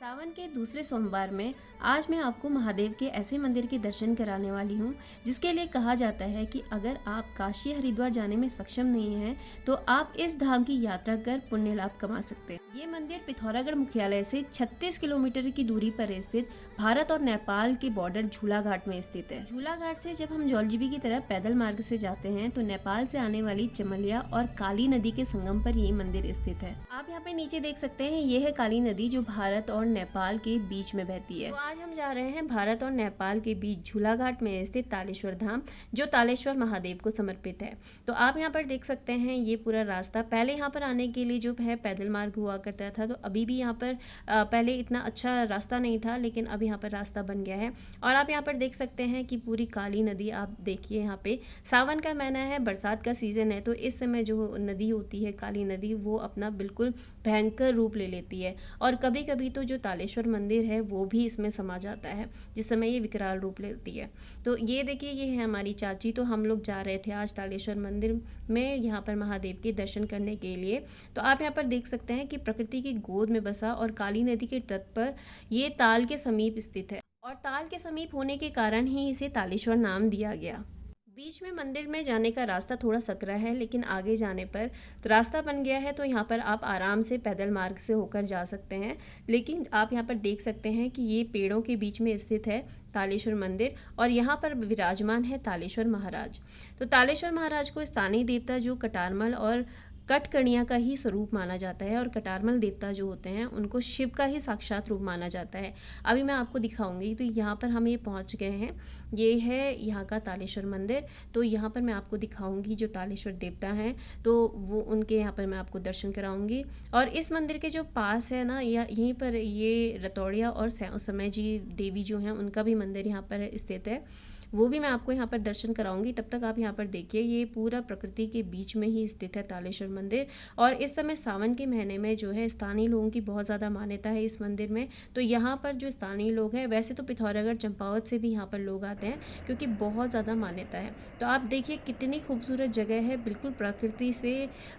सावन के दूसरे सोमवार में आज मैं आपको महादेव के ऐसे मंदिर के दर्शन कराने वाली हूँ जिसके लिए कहा जाता है कि अगर आप काशी हरिद्वार जाने में सक्षम नहीं हैं तो आप इस धाम की यात्रा कर पुण्य लाभ कमा सकते हैं। ये मंदिर पिथौरागढ़ मुख्यालय से 36 किलोमीटर की दूरी पर स्थित भारत और नेपाल के बॉर्डर झूला घाट में स्थित है। झूला घाट से जब हम जौलजीबी की तरफ पैदल मार्ग से जाते हैं तो नेपाल से आने वाली चमलिया और काली नदी के संगम पर ये मंदिर स्थित है। आप यहाँ पे नीचे देख सकते हैं, ये है काली नदी जो भारत और नेपाल के बीच में बहती है। तो आज हम जा रहे हैं भारत और नेपाल के बीच झूला घाट में स्थित तालेश्वर धाम, जो तालेश्वर महादेव को समर्पित है। तो आप यहाँ पर देख सकते हैं ये पूरा रास्ता। पहले यहाँ पर आने के लिए जो है पैदल मार्ग हुआ करता था, तो अभी भी यहाँ पर पहले इतना अच्छा रास्ता नहीं था, लेकिन अब यहाँ पर रास्ता बन गया है। और आप यहाँ पर देख सकते हैं कि पूरी काली नदी, आप देखिए यहाँ पे सावन का महीना है, बरसात का सीजन है, तो इस समय जो नदी होती है काली नदी, वो अपना बिल्कुल भयंकर रूप ले लेती है। और कभी कभी तो जो तालेश्वर मंदिर है वो भी इसमें समा जाता है, जिस समय ये विकराल रूप लेती है। तो ये देखिए, ये है हमारी चाची। तो हम लोग जा रहे थे आज तालेश्वर मंदिर में यहाँ पर महादेव के दर्शन करने के लिए। तो आप यहाँ पर देख सकते हैं कि प्रकृति की गोद में बसा और काली नदी के तट पर ये ताल के समीप स्थित है, और ताल के समीप होने के कारण ही इसे तालेश्वर नाम दिया गया। बीच में मंदिर में जाने का रास्ता थोड़ा सकरा है, लेकिन आगे जाने पर तो रास्ता बन गया है, तो यहाँ पर आप आराम से पैदल मार्ग से होकर जा सकते हैं। लेकिन आप यहाँ पर देख सकते हैं कि ये पेड़ों के बीच में स्थित है तालेश्वर मंदिर, और यहाँ पर विराजमान है तालेश्वर महाराज। तो तालेश्वर महाराज को स्थानीय देवता जो कटारमल और कटकणिया का ही स्वरूप माना जाता है, और कटारमल देवता जो होते हैं उनको शिव का ही साक्षात रूप माना जाता है। अभी मैं आपको दिखाऊंगी। तो यहाँ पर हम ये पहुँच गए हैं, ये है यहाँ का तालेश्वर मंदिर। तो यहाँ पर मैं आपको दिखाऊंगी जो तालेश्वर देवता हैं, तो वो उनके यहाँ पर मैं आपको दर्शन कराऊंगी। और इस मंदिर के जो पास है ना, यहीं पर ये रतौड़िया और समय जी देवी जो हैं उनका भी मंदिर यहाँ पर स्थित है, वो भी मैं आपको यहाँ पर दर्शन कराऊंगी। तब तक आप यहाँ पर देखिए, ये पूरा प्रकृति के बीच में ही स्थित है तालेश्वर मंदिर। और इस समय सावन के महीने में जो है स्थानीय लोगों की बहुत ज़्यादा मान्यता है इस मंदिर में। तो यहाँ पर जो स्थानीय लोग हैं, वैसे तो पिथौरागढ़ चंपावत से भी यहाँ पर लोग आते हैं क्योंकि बहुत ज़्यादा मान्यता है। तो आप देखिए कितनी खूबसूरत जगह है, बिल्कुल प्रकृति से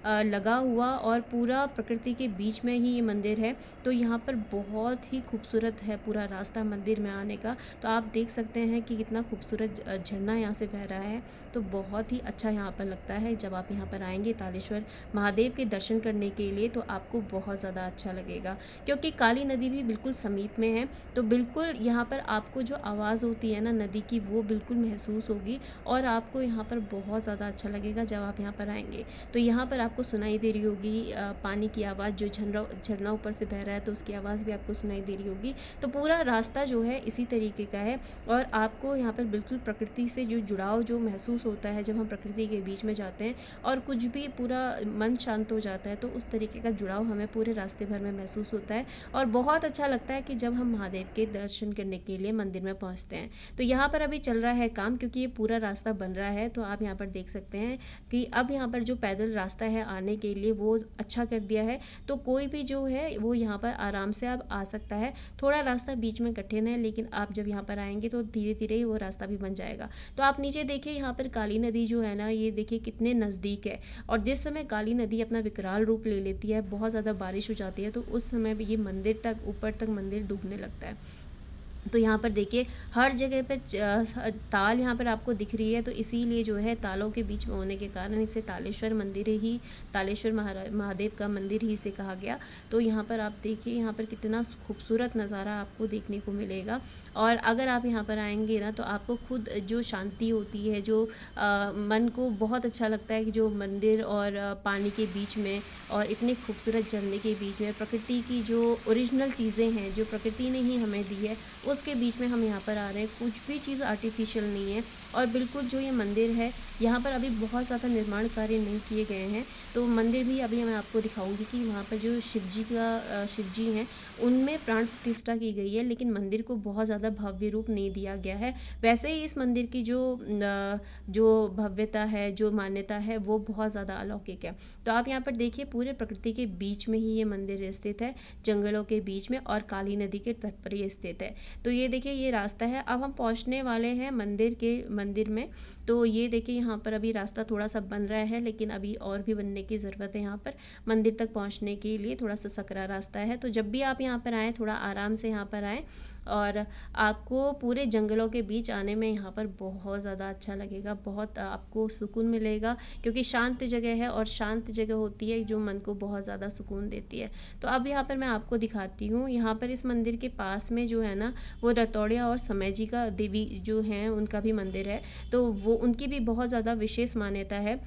लगा हुआ, और पूरा प्रकृति के बीच में ही ये मंदिर है। तो यहाँ पर बहुत ही खूबसूरत है पूरा रास्ता मंदिर में आने का। तो आप देख सकते हैं कि कितना खूबसूरत झरना यहाँ से बह रहा है। तो बहुत ही अच्छा यहाँ पर लगता है जब आप यहाँ पर आएंगे तालेश्वर महादेव के दर्शन करने के लिए, तो आपको बहुत ज़्यादा अच्छा लगेगा, क्योंकि काली नदी भी बिल्कुल समीप में है। तो बिल्कुल यहाँ पर आपको जो आवाज़ होती है ना नदी की, वो बिल्कुल महसूस होगी, और आपको यहाँ पर बहुत ज़्यादा अच्छा लगेगा जब आप यहाँ पर आएंगे। तो यहाँ पर आपको सुनाई दे रही होगी पानी की आवाज़, जो झरना ऊपर से बह रहा है तो उसकी आवाज़ भी आपको सुनाई दे रही होगी। तो पूरा रास्ता जो है इसी तरीके का है, और आपको यहाँ पर बिल्कुल प्रकृति से जो जुड़ाव जो महसूस होता है जब हम प्रकृति के बीच में जाते हैं, और कुछ भी पूरा मन शांत हो जाता है, तो उस तरीके का जुड़ाव हमें पूरे रास्ते भर में महसूस होता है। और बहुत अच्छा लगता है कि जब हम महादेव के दर्शन करने के लिए मंदिर में पहुंचते हैं। तो यहाँ पर अभी चल रहा है काम, क्योंकि ये पूरा रास्ता बन रहा है। तो आप यहाँ पर देख सकते हैं कि अब यहाँ पर जो पैदल रास्ता है आने के लिए वो अच्छा कर दिया है, तो कोई भी जो है वो यहाँ पर आराम से अब आ सकता है। थोड़ा रास्ता बीच में कठिन है, लेकिन आप जब यहाँ पर आएंगे तो धीरे धीरे ही वो रास्ता भी बन जाएगा। तो आप नीचे देखिए, यहाँ पर काली नदी जो है ना, ये देखिए कितने नज़दीक है। और जिस समय काली नदी अपना विकराल रूप ले लेती है, बहुत ज़्यादा बारिश हो जाती है, तो उस समय भी ये मंदिर तक, ऊपर तक मंदिर डूबने लगता है। तो यहाँ पर देखिए हर जगह पे ताल यहाँ पर आपको दिख रही है, तो इसीलिए जो है तालों के बीच में होने के कारण इसे तालेश्वर मंदिर ही, तालेश्वर महादेव का मंदिर ही इसे कहा गया। तो यहाँ पर आप देखिए, यहाँ पर कितना खूबसूरत नज़ारा आपको देखने को मिलेगा। और अगर आप यहाँ पर आएंगे ना, तो आपको खुद जो शांति होती है, जो मन को बहुत अच्छा लगता है कि जो मंदिर और पानी के बीच में और इतने खूबसूरत झरने के बीच में प्रकृति की जो ओरिजिनल चीज़ें हैं, जो प्रकृति ने ही हमें दी है, उसके बीच में हम यहाँ पर आ रहे हैं। कुछ भी चीज़ आर्टिफिशियल नहीं है। और बिल्कुल जो ये मंदिर है, यहाँ पर अभी बहुत ज़्यादा निर्माण कार्य नहीं किए गए हैं। तो मंदिर भी अभी मैं आपको दिखाऊंगी कि वहाँ पर जो शिव जी हैं उनमें प्राण प्रतिष्ठा की गई है, लेकिन मंदिर को बहुत ज़्यादा भव्य रूप नहीं दिया गया है। वैसे ही इस मंदिर की जो भव्यता है, जो मान्यता है, वो बहुत ज़्यादा अलौकिक है। तो आप यहाँ पर देखिए, पूरे प्रकृति के बीच में ही ये मंदिर स्थित है, जंगलों के बीच में, और काली नदी के तट पर ये स्थित है। तो ये देखिए ये रास्ता है। अब हम पहुँचने वाले हैं मंदिर में। तो ये देखिए यहाँ पर अभी रास्ता थोड़ा-सा बन रहा है, लेकिन अभी और भी बनने की ज़रूरत है यहाँ पर। मंदिर तक पहुँचने के लिए थोड़ा-सा सकरा रास्ता है। तो जब भी आप यहाँ पर आएँ, थोड़ा आराम से यहाँ पर आएँ, और आपको पूरे जंगलों के बीच आने में यहाँ पर बहुत ज़्यादा अच्छा लगेगा। बहुत आपको सुकून मिलेगा, क्योंकि शांत जगह है, और शांत जगह होती है जो मन को बहुत ज़्यादा सुकून देती है। तो अब यहाँ पर मैं आपको दिखाती हूँ, यहाँ पर इस मंदिर के पास में जो है ना, वो रतौड़िया और समय जी का देवी जो हैं उनका भी मंदिर है। तो वो उनकी भी बहुत ज़्यादा विशेष मान्यता है।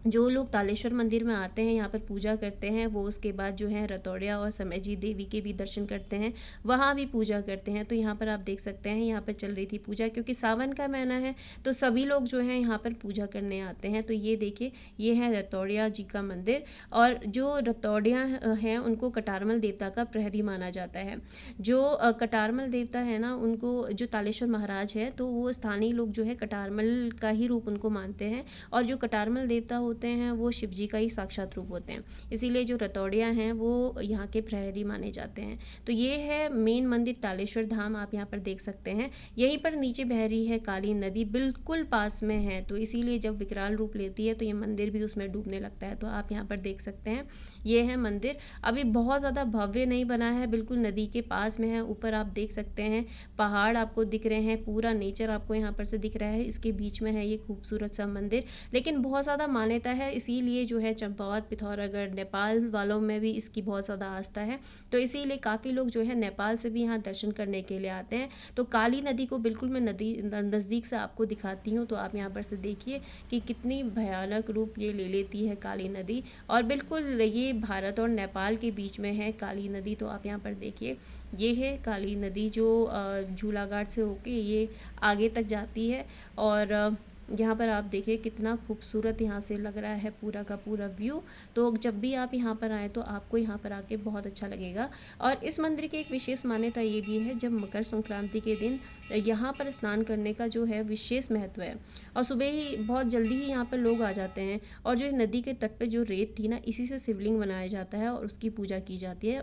जो लोग तालेश्वर मंदिर में आते हैं, यहाँ पर पूजा करते हैं, वो उसके बाद जो है रतौड़िया और समय जी देवी के भी दर्शन करते हैं, वहाँ भी पूजा करते हैं। तो यहाँ पर आप देख सकते हैं, यहाँ पर चल रही थी पूजा, क्योंकि सावन का महीना है, तो सभी लोग जो हैं यहाँ पर पूजा करने आते हैं। तो ये देखिए, ये है रतौड़िया जी का मंदिर। और जो रतौड़िया हैं, उनको कटारमल देवता का प्रहरी माना जाता है। जो कटारमल देवता है ना, उनको जो तालेश्वर महाराज है, तो वो स्थानीय लोग जो है कटारमल का ही रूप उनको मानते हैं। और जो कटारमल देवता होते हैं, वो शिव जी का ही साक्षात रूप होते हैं। इसीलिए जो रतौड़िया हैं, वो यहाँ के प्रहरी माने जाते हैं। तो ये है मेन मंदिर तालेश्वर धाम, आप यहाँ पर देख सकते हैं। यहीं पर नीचे बह रही है काली नदी, बिल्कुल पास में है। तो इसीलिए जब विकराल रूप लेती है, तो ये मंदिर भी उसमें डूबने लगता है। तो आप यहाँ पर देख सकते हैं, ये है मंदिर। अभी बहुत ज़्यादा भव्य नहीं बना है, बिल्कुल नदी के पास में है। ऊपर आप देख सकते हैं, पहाड़ आपको दिख रहे हैं, पूरा नेचर आपको यहाँ पर से दिख रहा है। इसके बीच में है ये खूबसूरत सा मंदिर। लेकिन बहुत ज़्यादा मान्यता है, इसीलिए जो है चंपावत, पिथौरागढ़, नेपाल वालों में भी इसकी बहुत ज़्यादा आस्था है। तो इसीलिए काफ़ी लोग जो है नेपाल से भी यहाँ दर्शन करने के लिए आते हैं। तो काली नदी को बिल्कुल मैं नज़दीक से आपको दिखाती हूँ। तो आप यहाँ पर से देखिए कि कितनी भयानक रूप ये ले लेती है काली नदी। और बिल्कुल ये भारत और नेपाल के बीच में है काली नदी। तो आप यहाँ पर देखिए, ये है काली नदी, जो झूलाघाट से होके ये आगे तक जाती है। और यहाँ पर आप देखिए कितना खूबसूरत यहाँ से लग रहा है पूरा का पूरा व्यू। तो जब भी आप यहाँ पर आएँ, तो आपको यहाँ पर आके बहुत अच्छा लगेगा। और इस मंदिर की एक विशेष मान्यता ये भी है, जब मकर संक्रांति के दिन यहाँ पर स्नान करने का जो है विशेष महत्व है। और सुबह ही बहुत जल्दी ही यहाँ पर लोग आ जाते हैं, और जो नदी के तट पे जो रेत थी ना, इसी से शिवलिंग बनाया जाता है और उसकी पूजा की जाती है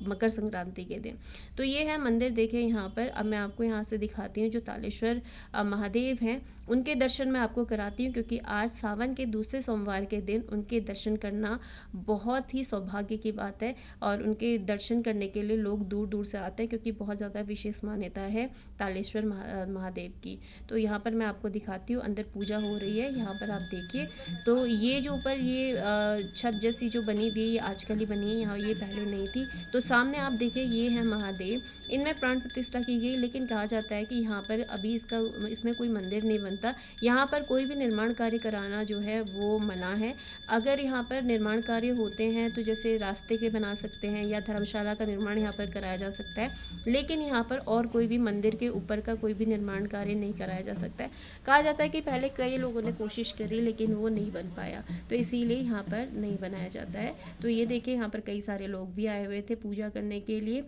मकर संक्रांति के दिन। तो ये है मंदिर, देखिए यहाँ पर। अब मैं आपको यहाँ से दिखाती हूँ, जो तालेश्वर महादेव हैं, उनके दर्शन मैं आपको कराती हूँ, क्योंकि आज सावन के दूसरे सोमवार के दिन उनके दर्शन करना बहुत ही सौभाग्य की बात है। और उनके दर्शन करने के लिए लोग दूर दूर से आते हैं, क्योंकि बहुत ज़्यादा विशेष मान्यता है तालेश्वर महादेव की। तो यहाँ पर मैं आपको दिखाती हूँ, अंदर पूजा हो रही है, यहाँ पर आप देखिए। तो ये जो ऊपर ये छत जैसी जो बनी हुई है, ये आजकल ही बनी है, यहाँ ये पहले नहीं थी। तो सामने आप देखिए, ये है महादेव, इनमें प्राण प्रतिष्ठा की गई। लेकिन कहा जाता है कि यहाँ पर अभी इसमें कोई मंदिर नहीं बनता। यहाँ पर कोई भी निर्माण कार्य कराना जो है वो मना है। अगर यहाँ पर निर्माण कार्य होते हैं, तो जैसे रास्ते के बना सकते हैं, या धर्मशाला का निर्माण यहाँ पर कराया जा सकता है। लेकिन यहाँ पर और कोई भी मंदिर के ऊपर का कोई भी निर्माण कार्य नहीं कराया जा सकता है। कहा जाता है कि पहले कई लोगों ने कोशिश करी, लेकिन वो नहीं बन पाया, तो इसीलिए यहाँ पर नहीं बनाया जाता है। तो ये देखिए, यहाँ पर कई सारे लोग भी आए हुए थे पूजा करने के लिए।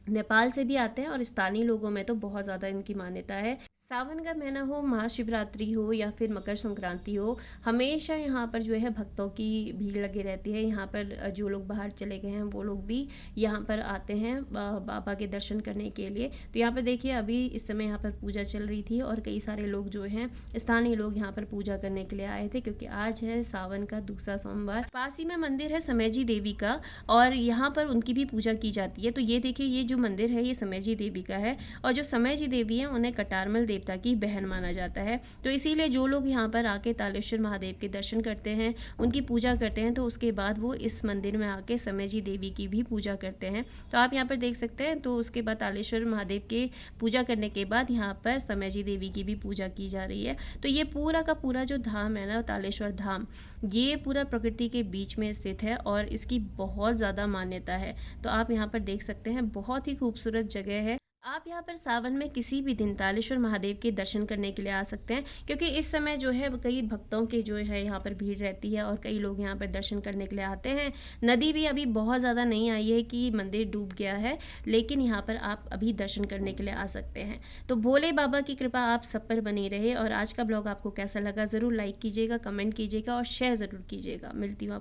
नेपाल से भी आते हैं, और स्थानीय लोगों में तो बहुत ज़्यादा इनकी मान्यता है। सावन का महीना हो, महाशिवरात्रि हो, या फिर मकर संक्रांति हो, हमेशा यहाँ पर जो है भक्तों की भीड़ लगी रहती है। यहाँ पर जो लोग बाहर चले गए हैं, वो लोग भी यहाँ पर आते हैं बाबा के दर्शन करने के लिए। तो यहाँ पर देखिए, अभी इस समय यहाँ पर पूजा चल रही थी, और कई सारे लोग जो हैं स्थानीय लोग यहाँ पर पूजा करने के लिए आए थे, क्योंकि आज है सावन का दूसरा सोमवार। पास ही में मंदिर है समय जी देवी का, और यहाँ पर उनकी भी पूजा की जाती है। तो ये देखिए, ये जो मंदिर है, ये समय जी देवी का है। और जो समय जी देवी है, उन्हें कटारमल देवता की बहन माना जाता है। तो इसीलिए जो लोग यहाँ पर आके तालेश्वर महादेव के दर्शन करते हैं, उनकी पूजा करते हैं, तो उसके बाद वो इस मंदिर में आके समय जी देवी की भी पूजा करते हैं। तो आप यहाँ पर देख सकते हैं। तो उसके बाद तालेश्वर महादेव के पूजा करने के बाद यहाँ पर समय जी देवी की भी पूजा की जा रही है। तो ये पूरा का पूरा जो धाम है ना, तालेश्वर धाम, ये पूरा प्रकृति के बीच में स्थित है, और इसकी बहुत ज़्यादा मान्यता है। तो आप यहाँ पर देख सकते हैं, बहुत ही खूबसूरत जगह है। आप यहाँ पर सावन में किसी भी दिन तालेश्वर महादेव के दर्शन करने के लिए आ सकते हैं, क्योंकि इस समय जो है कई भक्तों के जो है यहाँ पर भीड़ रहती है, और कई लोग यहाँ पर दर्शन करने के लिए आते हैं। नदी भी अभी बहुत ज़्यादा नहीं आई है कि मंदिर डूब गया है, लेकिन यहाँ पर आप अभी दर्शन करने के लिए आ सकते हैं। तो भोले बाबा की कृपा आप सब पर बनी रहे। और आज का ब्लॉग आपको कैसा लगा, ज़रूर लाइक कीजिएगा, कमेंट कीजिएगा, और शेयर ज़रूर कीजिएगा। मिलती हूँ